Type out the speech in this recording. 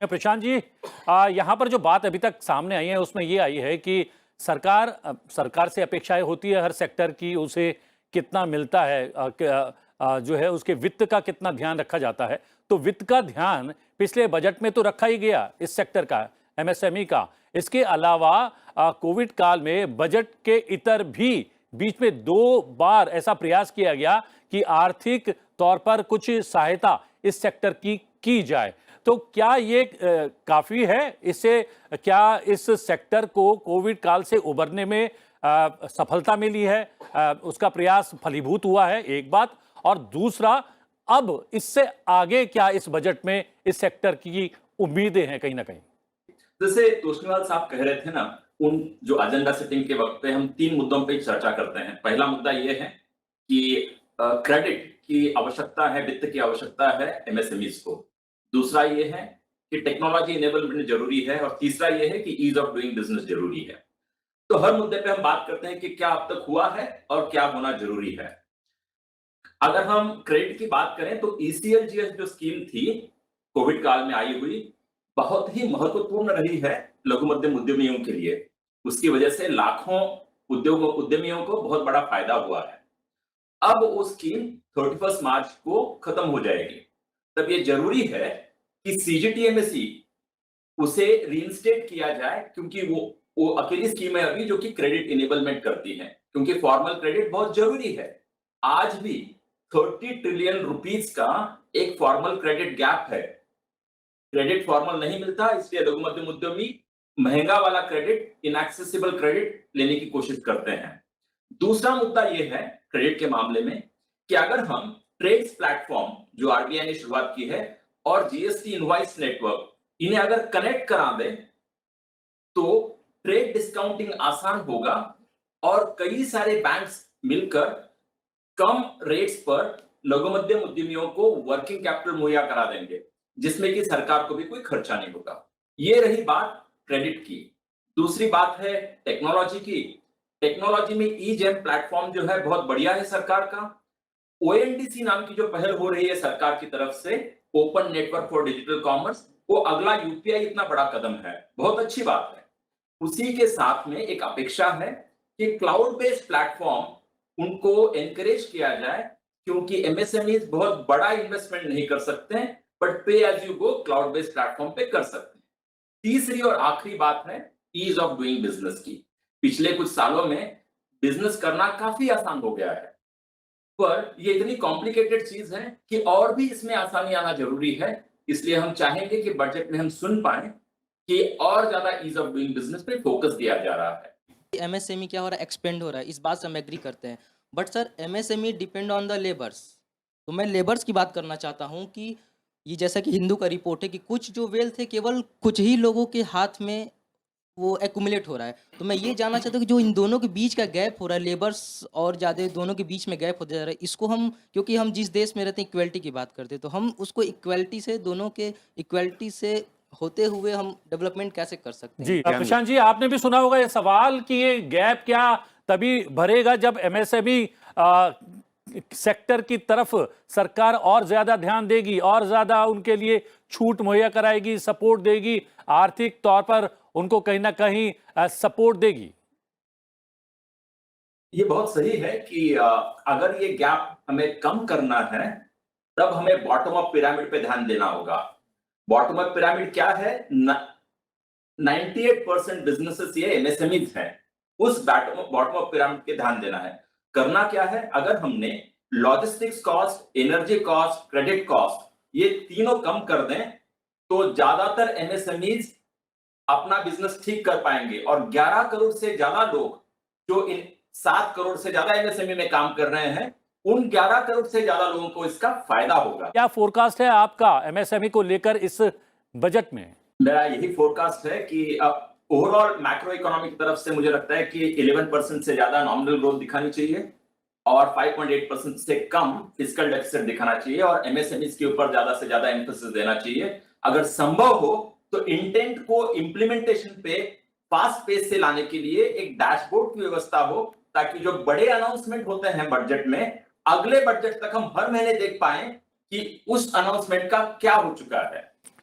प्रशांत जी, यहाँ पर जो बात अभी तक सामने आई है उसमें ये आई है कि सरकार से अपेक्षाएं होती है हर सेक्टर की, उसे कितना मिलता है, जो है उसके वित्त का कितना ध्यान रखा जाता है। तो वित्त का ध्यान पिछले बजट में तो रखा ही गया इस सेक्टर का, एमएसएमई का। इसके अलावा कोविड काल में बजट के इतर भी बीच में 2 बार ऐसा प्रयास किया गया कि आर्थिक तौर पर कुछ सहायता इस सेक्टर की जाए। तो क्या ये काफी है? इससे क्या इस सेक्टर को कोविड काल से उबरने में सफलता मिली है? उसका प्रयास फलीभूत हुआ है, एक बात। और दूसरा, अब इससे आगे क्या इस बजट में इस सेक्टर की उम्मीदें हैं कहीं ना कहीं? जैसे तोषनीवाल साहब कह रहे थे ना, उन जो एजेंडा सेटिंग के वक्त पे हम 3 मुद्दों पे चर्चा करते हैं। पहला मुद्दा ये है कि क्रेडिट की आवश्यकता है, वित्त की आवश्यकता है एमएसएमईज को। दूसरा ये है कि टेक्नोलॉजी इनेबलमेंट जरूरी है, और तीसरा ये है कि ईज ऑफ डूइंग बिजनेस जरूरी है। तो हर मुद्दे पे हम बात करते हैं कि क्या अब तक हुआ है और क्या होना जरूरी है। अगर हम क्रेडिट की बात करें तो ईसीएलजीएस जो स्कीम थी कोविड काल में आई हुई, बहुत ही महत्वपूर्ण रही है लघु मध्यम उद्यमियों के लिए। उसकी वजह से लाखों उद्यमियों को बहुत बड़ा फायदा हुआ है। अब वो स्कीम 31 मार्च को खत्म हो जाएगी। तब ये जरूरी है कि सीजीटीएमएसी उसे रीइंस्टेट किया जाए, क्योंकि वो अकेली स्कीम है अभी जो कि क्रेडिट इनेबलमेंट करती है, क्योंकि फॉर्मल क्रेडिट बहुत जरूरी है। आज भी 30 ट्रिलियन रुपीस का एक फॉर्मल क्रेडिट गैप है। क्रेडिट फॉर्मल नहीं मिलता, इसलिए लघु मध्यम उद्यमी महंगा वाला क्रेडिट, इनएक्सेसिबल क्रेडिट लेने की कोशिश करते हैं। दूसरा मुद्दा यह है क्रेडिट के मामले में कि अगर हम ट्रेड्स प्लेटफॉर्म जो आरबीआई ने शुरुआत की है और जीएसटी इनवॉइस नेटवर्क, इन्हें अगर कनेक्ट करा दें तो ट्रेड डिस्काउंटिंग आसान होगा और कई सारे बैंक्स मिलकर कम रेट्स पर लघु मध्यम उद्यमियों को वर्किंग कैपिटल मुहैया करा देंगे, जिसमें कि सरकार को भी कोई खर्चा नहीं होगा। ये रही बात क्रेडिट की। दूसरी बात है टेक्नोलॉजी की। टेक्नोलॉजी में ई-जेम प्लेटफॉर्म जो है बहुत बढ़िया है सरकार का। ओएनडीसी नाम की जो पहल हो रही है सरकार की तरफ से, open network for digital commerce, वो अगला यूपीआई इतना बड़ा कदम है, बहुत अच्छी बात है। उसी के साथ में एक अपेक्षा है कि क्लाउड बेस्ड प्लेटफॉर्म उनको एनकरेज किया जाए, क्योंकि एमएसएमईज बहुत बड़ा इन्वेस्टमेंट नहीं कर सकते हैं, but pay as you go cloud based platform पे कर सकते हैं। तीसरी और आखिरी बात है ईज ऑफ डूइंग बिजनेस की। पिछले कुछ सालों में बिजनेस करना काफी आसान हो गया है, पर ये इतनी कॉम्प्लिकेटेड चीज है कि और भी इसमें आसानी आना जरूरी है। इसलिए हम चाहेंगे कि बजट में हम सुन पाए कि और ज्यादा ईज ऑफ डूइंग बिजनेस पे फोकस दिया जा रहा है। एमएसएमई क्या हो रहा है, एक्सपेंड हो रहा है, इस बात से हम एग्री करते हैं। But sir, MSME depend on the labours. तो मैं लेबर्स की बात करना चाहता हूँ कि ये जैसा कि हिंदू का रिपोर्ट है कि कुछ जो वेल्थ है केवल कुछ ही लोगों के हाथ में वो एक्यूमुलेट हो रहा है। तो मैं ये जानना चाहता हूँ कि जो इन दोनों के बीच का गैप हो रहा है, लेबर्स और ज़्यादा दोनों के बीच में गैप हो जा रहा है, इसको हम, क्योंकि हम जिस देश में रहते हैं इक्वलिटी की बात करते हैं, तो हम उसको इक्वलिटी से, दोनों के इक्वलिटी से होते हुए हम डेवलपमेंट कैसे कर सकते हैं? जी प्रशांत जी, आपने भी सुना होगा ये सवाल कि ये गैप क्या तभी भरेगा जब एमएसएमई सेक्टर की तरफ सरकार और ज्यादा ध्यान देगी, और ज्यादा उनके लिए छूट मुहैया कराएगी, सपोर्ट देगी, आर्थिक तौर पर उनको कहीं ना कहीं सपोर्ट देगी। ये बहुत सही है कि अगर ये गैप हमें कम करना है, तब हमें बॉटम अप पिरामिड पे ध्यान देना होगा। बॉटम अप पिरामिड क्या है? 98% बिजनेसेस ये एमएसएमईज हैं। उस बॉटम अप पिरामिड के ध्यान देना है। करना क्या है? अगर हमने logistics cost, energy cost, credit cost, ये तीनों कम कर दें, तो ज्यादातर एमएसएमईज अपना बिजनेस ठीक कर पाएंगे, और 11 करोड़ से ज्यादा लोग जो इन 7 करोड़ से ज्यादा एमएसएमई में काम कर रहे हैं, उन 11 करोड़ से ज्यादा लोगों को इसका फायदा होगा। क्या फोरकास्ट है आपका एमएसएमई को लेकर इस बजट में? मेरा यही फोरकास्ट है कि ओवरऑल मैक्रो इकोनॉमी की तरफ से मुझे लगता है कि 11% से ज्यादा नॉमिनल ग्रोथ दिखानी चाहिए, और 5.8% से कम फिस्कल डेफिसिट दिखाना चाहिए, और एमएसएमईज के ऊपर ज्यादा से ज्यादा एम्फेसिस देना चाहिए। अगर संभव हो तो इंटेंट को इंप्लीमेंटेशन पे फास्ट पेस से लाने के लिए एक डैशबोर्ड की व्यवस्था हो, ताकि जो बड़े अनाउंसमेंट होते हैं बजट में, अगले बजट तक हम हर महीने देख पाए कि उस अनाउंसमेंट का क्या हो चुका है।